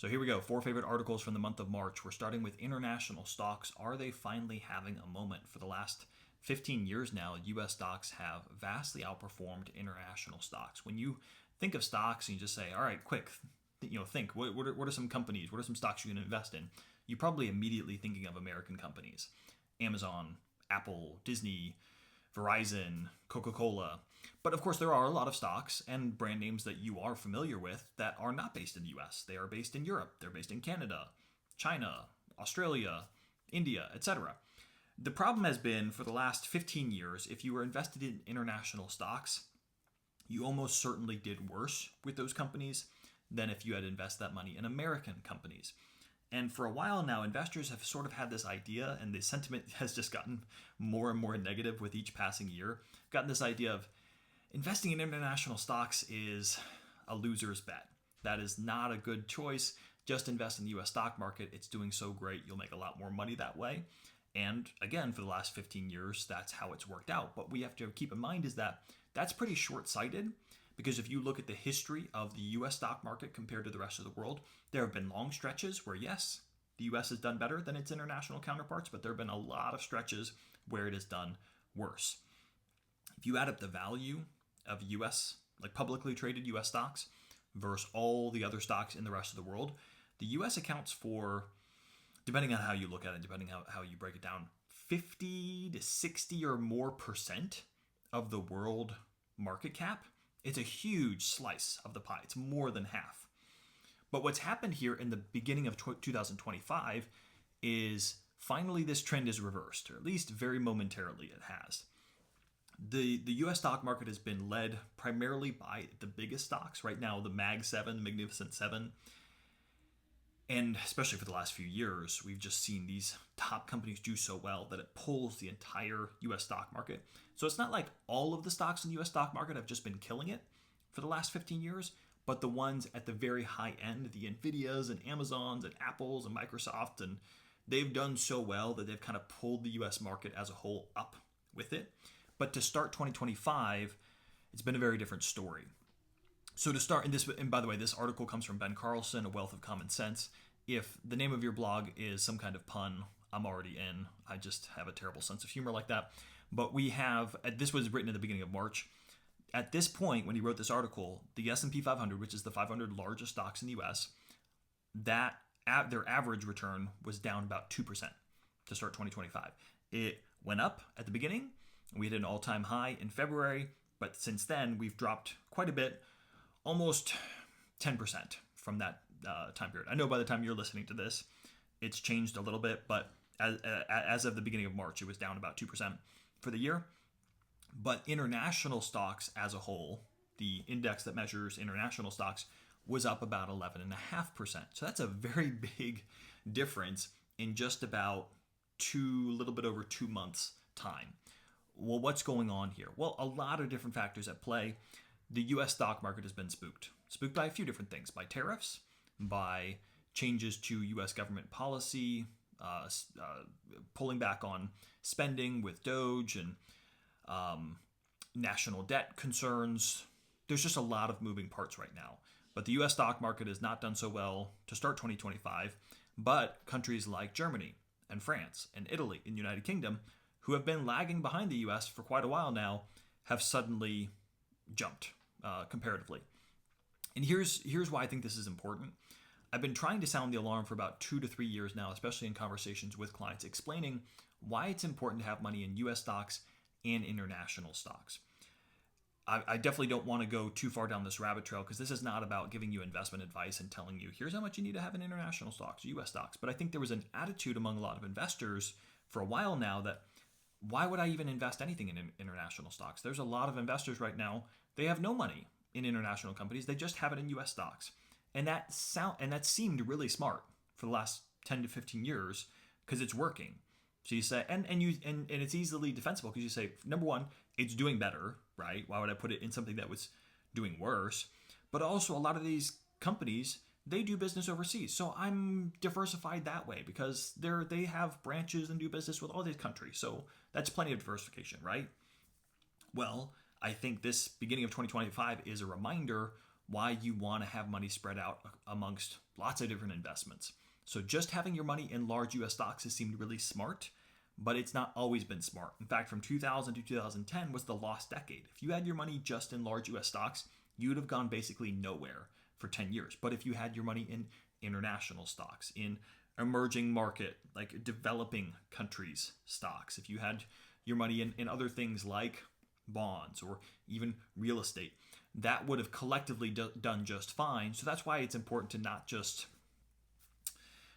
So here we go. 4 favorite articles from the month of March. We're starting with international stocks. Are they finally having a moment? For the last 15 years now, US stocks have vastly outperformed international stocks. When you think of stocks and you just say, all right, quick, think, what are some companies? What are some stocks you can invest in? You're probably immediately thinking of American companies. Amazon, Apple, Disney, Verizon, Coca-Cola. But of course, there are a lot of stocks and brand names that you are familiar with that are not based in the US. They are based in Europe. They're based in Canada, China, Australia, India, etc. The problem has been for the last 15 years, if you were invested in international stocks, you almost certainly did worse with those companies than if you had invested that money in American companies. And for a while now, investors have sort of had this idea, and the sentiment has just gotten more and more negative with each passing year. Gotten this idea of investing in international stocks is a loser's bet. That is not a good choice. Just invest in the US stock market. It's doing so great. You'll make a lot more money that way. And again, for the last 15 years, that's how it's worked out. But we have to keep in mind is that that's pretty short-sighted, because if you look at the history of the US stock market compared to the rest of the world, there have been long stretches where, yes, the US has done better than its international counterparts, but there have been a lot of stretches where it has done worse. If you add up the value of US, like publicly traded US stocks versus all the other stocks in the rest of the world, the US accounts for, depending on how you look at it, depending on how you break it down, 50 to 60 or more percent of the world market cap. It's a huge slice of the pie. It's more than half. But what's happened here in the beginning of 2025 is finally this trend is reversed, or at least very momentarily it has. The US stock market has been led primarily by the biggest stocks. Right now, the Mag 7, the Magnificent 7. And especially for the last few years, we've just seen these top companies do so well that it pulls the entire US stock market. So it's not like all of the stocks in the US stock market have just been killing it for the last 15 years, but the ones at the very high end, the Nvidias and Amazons and Apples and Microsoft, and they've done so well that they've kind of pulled the US market as a whole up with it. But to start 2025, it's been a very different story. So to start, and by the way, this article comes from Ben Carlson, A Wealth of Common Sense. If the name of your blog is some kind of pun, I'm already in. I just have a terrible sense of humor like that. But we have, this was written at the beginning of March. At this point, when he wrote this article, the S&P 500, which is the 500 largest stocks in the US, their average return was down about 2% to start 2025. It went up at the beginning. We hit an all-time high in February, but since then, we've dropped quite a bit, almost 10% from that time period. I know by the time you're listening to this, it's changed a little bit, but as of the beginning of March, it was down about 2% for the year. But international stocks as a whole, the index that measures international stocks, was up about 11.5%. So that's a very big difference in just about a little bit over 2 months' time. Well, what's going on here? Well, a lot of different factors at play. The US stock market has been spooked by a few different things, by tariffs, by changes to US government policy, pulling back on spending with Doge, and national debt concerns. There's just a lot of moving parts right now. But the US stock market has not done so well to start 2025, but countries like Germany and France and Italy and the United Kingdom, who have been lagging behind the US for quite a while now, have suddenly jumped comparatively. And here's why I think this is important. I've been trying to sound the alarm for about 2 to 3 years now, especially in conversations with clients, explaining why it's important to have money in US stocks and international stocks. I definitely don't want to go too far down this rabbit trail, because this is not about giving you investment advice and telling you, here's how much you need to have in international stocks, US stocks. But I think there was an attitude among a lot of investors for a while now that, why would I even invest anything in international stocks? There's a lot of investors right now, they have no money in international companies. They just have it in US stocks. And that seemed really smart for the last 10 to 15 years, because it's working. So you say, and it's easily defensible, because you say, number one, it's doing better, right? Why would I put it in something that was doing worse? But also, a lot of these companies, they do business overseas. So I'm diversified that way, because they have branches and do business with all these countries. So that's plenty of diversification, right? Well, I think this beginning of 2025 is a reminder why you want to have money spread out amongst lots of different investments. So just having your money in large US stocks has seemed really smart, but it's not always been smart. In fact, from 2000 to 2010 was the lost decade. If you had your money just in large US stocks, you would have gone basically nowhere for 10 years. But if you had your money in international stocks, in emerging market, like developing countries stocks, if you had your money in other things like bonds or even real estate, that would have collectively done just fine. So that's why it's important to not just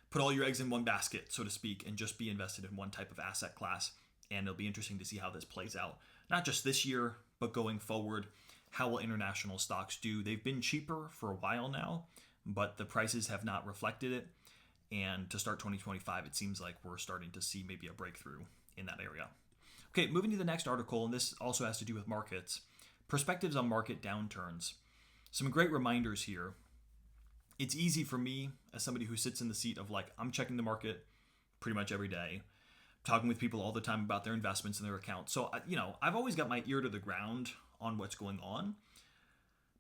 put all your eggs in one basket, so to speak, and just be invested in one type of asset class. And it'll be interesting to see how this plays out, not just this year, but going forward. How will international stocks do? They've been cheaper for a while now, but the prices have not reflected it. And to start 2025, it seems like we're starting to see maybe a breakthrough in that area. Okay, moving to the next article, and this also has to do with markets. Perspectives on market downturns. Some great reminders here. It's easy for me as somebody who sits in the seat of like, I'm checking the market pretty much every day, talking with people all the time about their investments and their accounts. So, I've always got my ear to the ground on what's going on.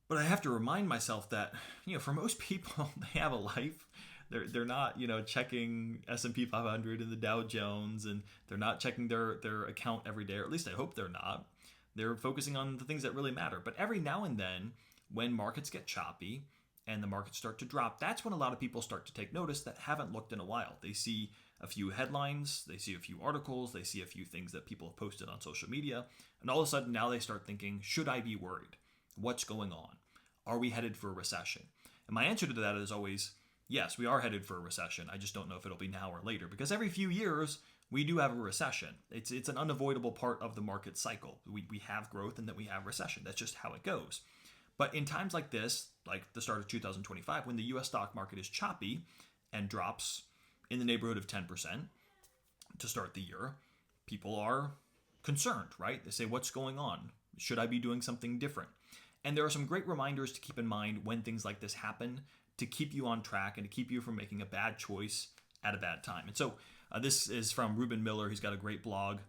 But I have to remind myself that, for most people, they have a life. They're not, checking S&P 500 and the Dow Jones, and they're not checking their account every day, or at least I hope they're not. They're focusing on the things that really matter. But every now and then, when markets get choppy and the markets start to drop, that's when a lot of people start to take notice that haven't looked in a while. They see a few headlines, they see a few articles, they see a few things that people have posted on social media, and all of a sudden now they start thinking, should I be worried? What's going on? Are we headed for a recession? And my answer to that is always, yes, we are headed for a recession. I just don't know if it'll be now or later, because every few years we do have a recession. It's an unavoidable part of the market cycle. We have growth and then we have recession. That's just how it goes. But in times like this, like the start of 2025, when the US stock market is choppy and drops in the neighborhood of 10% to start the year, people are concerned, right? They say, what's going on? Should I be doing something different? And there are some great reminders to keep in mind when things like this happen to keep you on track and to keep you from making a bad choice at a bad time. And so this is from Ruben Miller. He's got a great blog,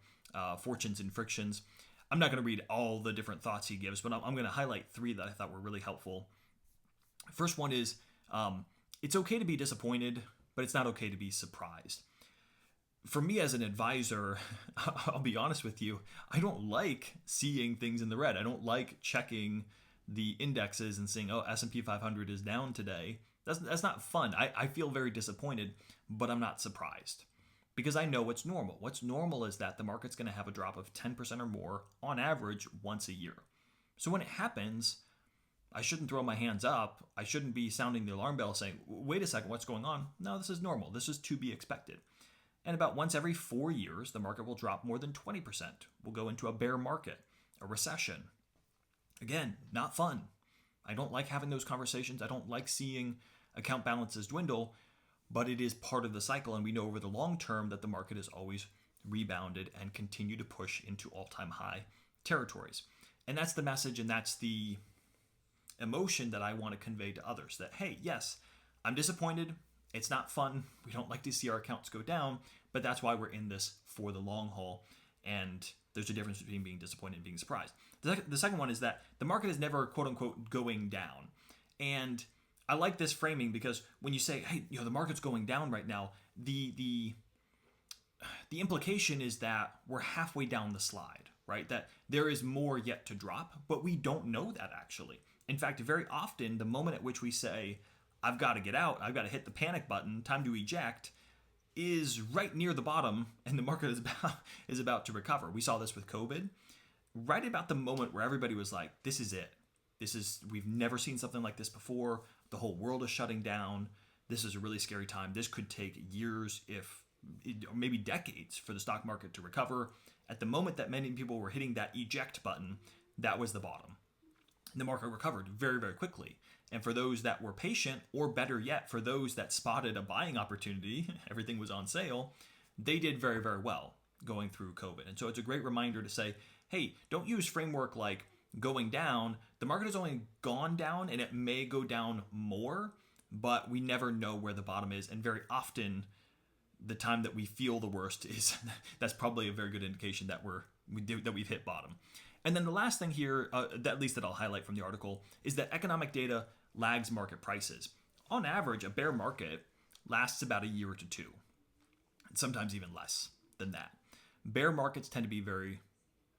Fortunes and Frictions. I'm not going to read all the different thoughts he gives, but I'm going to highlight three that I thought were really helpful. First one is, it's okay to be disappointed, but it's not okay to be surprised. For me as an advisor, I'll be honest with you, I don't like seeing things in the red. I don't like checking the indexes and seeing, S&P 500 is down today. That's not fun. I feel very disappointed, but I'm not surprised because I know what's normal. What's normal is that the market's going to have a drop of 10% or more on average once a year. So when it happens, I shouldn't throw my hands up. I shouldn't be sounding the alarm bell saying, wait a second, what's going on? No, this is normal. This is to be expected. And about once every 4 years, the market will drop more than 20%. We'll go into a bear market, a recession. Again, not fun. I don't like having those conversations. I don't like seeing account balances dwindle, but it is part of the cycle. And we know over the long term that the market has always rebounded and continue to push into all-time high territories. And that's the message, and that's the emotion that I want to convey to others, that, hey, yes, I'm disappointed. It's not fun. We don't like to see our accounts go down, but that's why we're in this for the long haul. And there's a difference between being disappointed and being surprised. The second one is that the market is never, quote unquote, going down. And I like this framing because when you say, hey, the market's going down right now, the implication is that we're halfway down the slide, right? That there is more yet to drop, but we don't know that actually. In fact, very often, the moment at which we say, I've got to get out, I've got to hit the panic button, time to eject, is right near the bottom, and the market is about to recover. We saw this with COVID, right about the moment where everybody was like, this is it. We've never seen something like this before. The whole world is shutting down. This is a really scary time. This could take years, or maybe decades, for the stock market to recover. At the moment that many people were hitting that eject button, that was the bottom. And the market recovered very, very quickly. And for those that were patient, or better yet, for those that spotted a buying opportunity, everything was on sale, they did very, very well going through COVID. And so it's a great reminder to say, hey, don't use framework like going down. The market has only gone down, and it may go down more, but we never know where the bottom is. And very often, the time that we feel the worst is that's probably a very good indication that we've hit bottom. And then the last thing here, at least that I'll highlight from the article, is that economic data lags market prices. on average, a bear market lasts about a year to two, sometimes even less than that. Bear markets tend to be very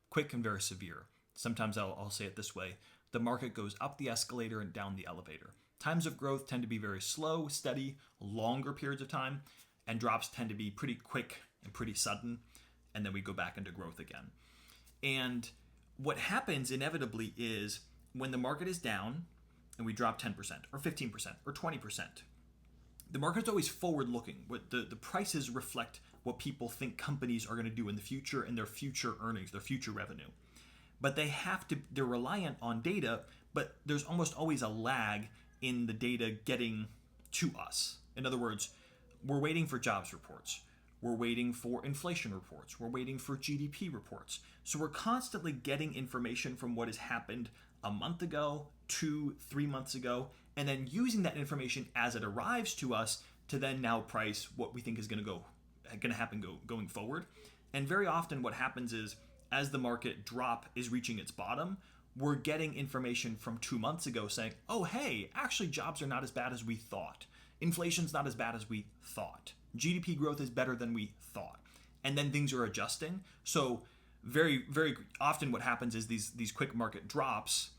quick and very severe. Sometimes I'll say it this way: the market goes up the escalator and down the elevator. Times of growth tend to be very slow, steady, longer periods of time, and drops tend to be pretty quick and pretty sudden, and then we go back into growth again. And what happens inevitably is when the market is down and we drop 10% or 15% or 20%, the market's always forward looking. The prices reflect what people think companies are going to do in the future and their future earnings, their future revenue. But they're reliant on data, but there's almost always a lag in the data getting to us. In other words, we're waiting for jobs reports. We're waiting for inflation reports. We're waiting for GDP reports. So we're constantly getting information from what has happened a month ago, 2-3 months ago, and then using that information as it arrives to us to then now price what we think is going to happen going forward. And very often what happens is, as the market drop is reaching its bottom, we're getting information from 2 months ago saying, oh, hey, actually jobs are not as bad as we thought. Inflation's not as bad as we thought. GDP growth is better than we thought. And then things are adjusting. So very, very often what happens is these quick market drops,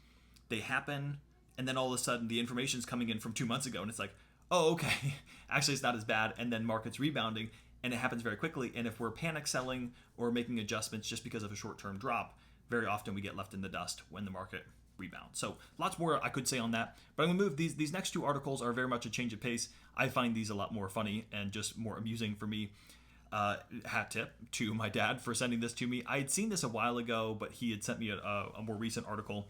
they happen, and then all of a sudden the information's coming in from 2 months ago, and it's like, oh, okay, actually it's not as bad, and then market's rebounding, and it happens very quickly. And if we're panic selling or making adjustments just because of a short-term drop, very often we get left in the dust when the market rebounds. So lots more I could say on that, but I'm gonna move. These next two articles are very much a change of pace. I find these a lot more funny and just more amusing for me. Hat tip to my dad for sending this to me. I had seen this a while ago, but he had sent me a more recent article.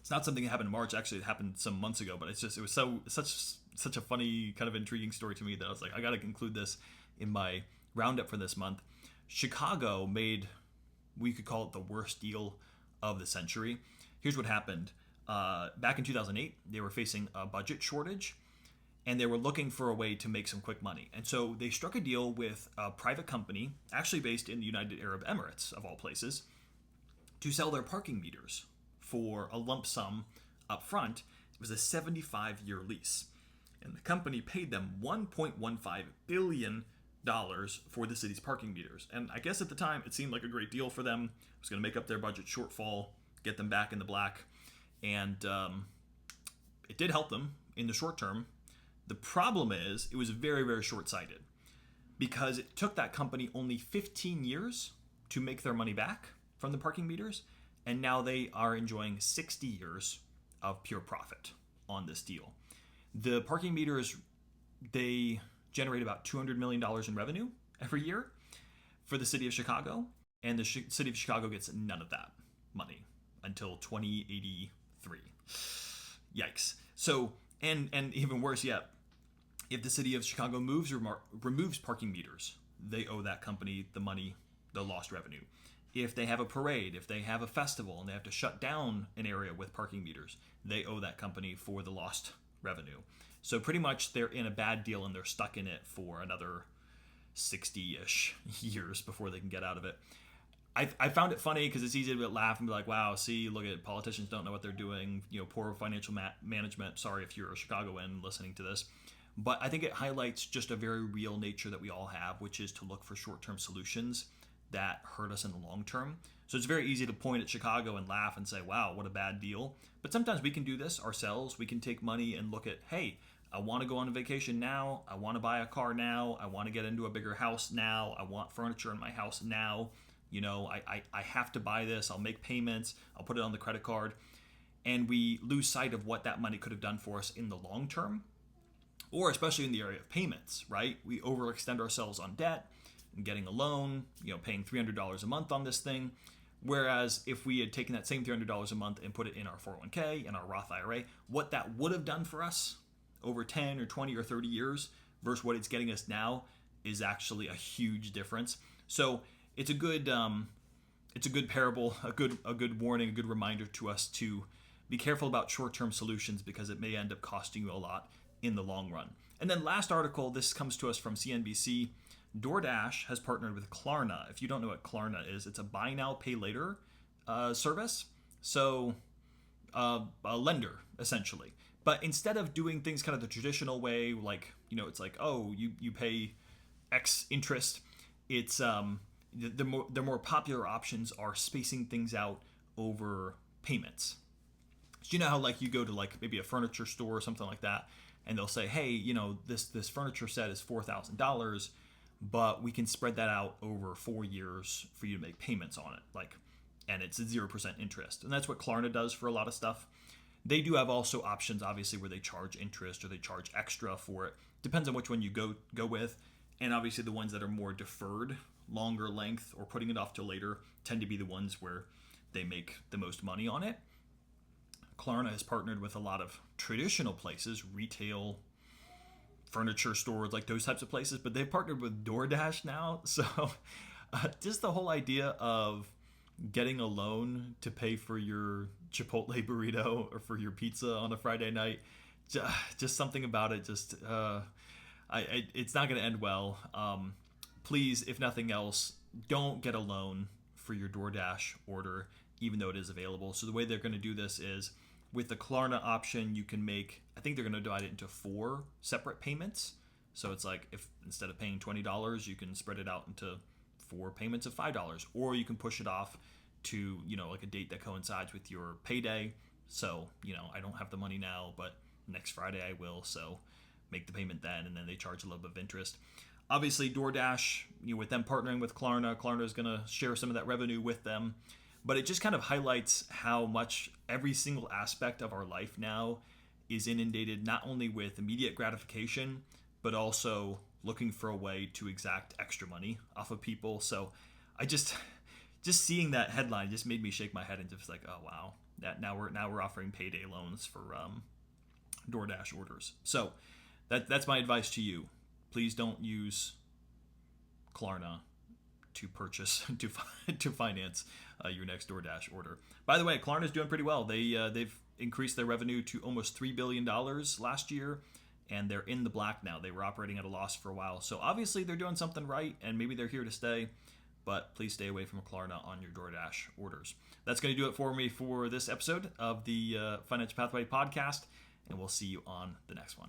It's not something that happened in March. Actually, it happened some months ago, but it was such a funny, kind of intriguing story to me that I was like, I got to include this in my roundup for this month. Chicago made, we could call it the worst deal of the century. Here's what happened. Back in 2008, they were facing a budget shortage, and they were looking for a way to make some quick money. And so they struck a deal with a private company, actually based in the United Arab Emirates, of all places, to sell their parking meters for a lump sum up front. It was a 75-year lease. And the company paid them $1.15 billion for the city's parking meters. And I guess at the time, it seemed like a great deal for them. It was going to make up their budget shortfall, get them back in the black. And it did help them in the short term. The problem is it was very, very short-sighted, because it took that company only 15 years to make their money back from the parking meters, and now they are enjoying 60 years of pure profit on this deal. The parking meters, they generate about $200 million in revenue every year for the city of Chicago, and the city of Chicago gets none of that money until 2083. Yikes. So, and even worse yet, if the city of Chicago removes parking meters, they owe that company the money, the lost revenue. If they have a parade, if they have a festival, and they have to shut down an area with parking meters, they owe that company for the lost revenue. So pretty much they're in a bad deal, and they're stuck in it for another 60-ish years before they can get out of it. I found it funny because it's easy to laugh and be like, wow, see, look at politicians don't know what they're doing, poor financial management. Sorry if you're a Chicagoan listening to this. But I think it highlights just a very real nature that we all have, which is to look for short-term solutions that hurt us in the long term. So it's very easy to point at Chicago and laugh and say, wow, what a bad deal. But sometimes we can do this ourselves. We can take money and look at, hey, I want to go on a vacation now. I want to buy a car now. I want to get into a bigger house now. I want furniture in my house now. I have to buy this. I'll make payments. I'll put it on the credit card. And we lose sight of what that money could have done for us in the long term, or especially in the area of payments, right? We overextend ourselves on debt and getting a loan, paying $300 a month on this thing. Whereas if we had taken that same $300 a month and put it in our 401k and our Roth IRA, what that would have done for us over 10 or 20 or 30 years versus what it's getting us now is actually a huge difference. So it's a good parable, a good warning, a good reminder to us to be careful about short-term solutions, because it may end up costing you a lot in the long run. And then last article, this comes to us from CNBC. Doordash has partnered with Klarna. If you don't know what Klarna is, it's a buy now, pay later service. So a lender, essentially. But instead of doing things kind of the traditional way, like, it's like, oh, you pay X interest, it's the more popular options are spacing things out over payments. So you know how, like, you go to, like, maybe a furniture store or something like that, and they'll say, hey, this furniture set is $4,000, but we can spread that out over 4 years for you to make payments on it, like, and it's 0% interest. And that's what Klarna does for a lot of stuff. They do have also options, obviously, where they charge interest or they charge extra for it. Depends on which one you go with. And obviously the ones that are more deferred, longer length, or putting it off till later tend to be the ones where they make the most money on it. Klarna has partnered with a lot of traditional places, retail, furniture stores, like those types of places, but they've partnered with Doordash now. So just the whole idea of getting a loan to pay for your Chipotle burrito or for your pizza on a Friday night, just something about it, it's not going to end well. Please, if nothing else, don't get a loan for your DoorDash order, even though it is available. So the way they're going to do this is with the Klarna option, you can make, I think they're going to divide it into 4 separate payments. So it's like, if instead of paying $20, you can spread it out into 4 payments of $5, or you can push it off to, like a date that coincides with your payday. So, I don't have the money now, but next Friday I will. So make the payment then, and then they charge a little bit of interest. Obviously, DoorDash, with them partnering with Klarna is going to share some of that revenue with them. But it just kind of highlights how much every single aspect of our life now is inundated not only with immediate gratification, but also looking for a way to exact extra money off of people. So I just seeing that headline just made me shake my head and just like, oh wow, that now we're offering payday loans for DoorDash orders. So that's my advice to you. Please don't use Klarna to purchase to finance your next DoorDash order. By the way, Klarna's doing pretty well. They've increased their revenue to almost $3 billion last year, and they're in the black now. They were operating at a loss for a while. So obviously they're doing something right, and maybe they're here to stay, but please stay away from Klarna on your DoorDash orders. That's going to do it for me for this episode of the Financial Pathway podcast, and we'll see you on the next one.